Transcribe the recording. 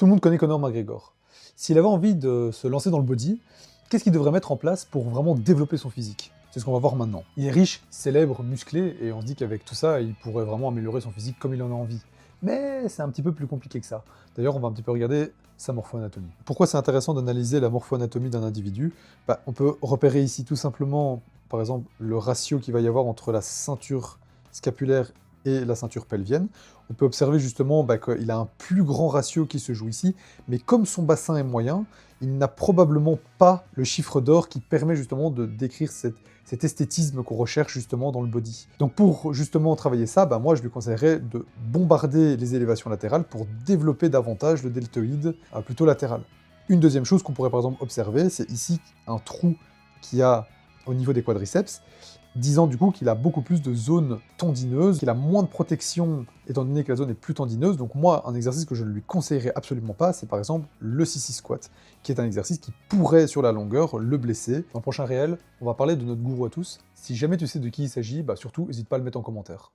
Tout le monde connaît Conor McGregor. S'il avait envie de se lancer dans le body, qu'est-ce qu'il devrait mettre en place pour vraiment développer son physique? C'est ce qu'on va voir maintenant. Il est riche, célèbre, musclé, et on se dit qu'avec tout ça, il pourrait vraiment améliorer son physique comme il en a envie. Mais c'est un petit peu plus compliqué que ça. D'ailleurs, on va un petit peu regarder sa morpho-anatomie. Pourquoi c'est intéressant d'analyser la morpho-anatomie d'un individu? On peut repérer ici tout simplement, par exemple, le ratio qu'il va y avoir entre la ceinture scapulaire et la ceinture pelvienne. On peut observer justement qu'il a un plus grand ratio qui se joue ici, mais comme son bassin est moyen, il n'a probablement pas le chiffre d'or qui permet justement de décrire cet esthétisme qu'on recherche justement dans le body. Donc pour justement travailler ça, moi je lui conseillerais de bombarder les élévations latérales pour développer davantage le deltoïde plutôt latéral. Une deuxième chose qu'on pourrait par exemple observer, c'est ici un trou qu'il y a au niveau des quadriceps, disant du coup qu'il a beaucoup plus de zones tendineuses, qu'il a moins de protection étant donné que la zone est plus tendineuse. Donc moi, un exercice que je ne lui conseillerais absolument pas, c'est par exemple le sissy squat, qui est un exercice qui pourrait sur la longueur le blesser. Dans le prochain réel, on va parler de notre gourou à tous. Si jamais tu sais de qui il s'agit, surtout n'hésite pas à le mettre en commentaire.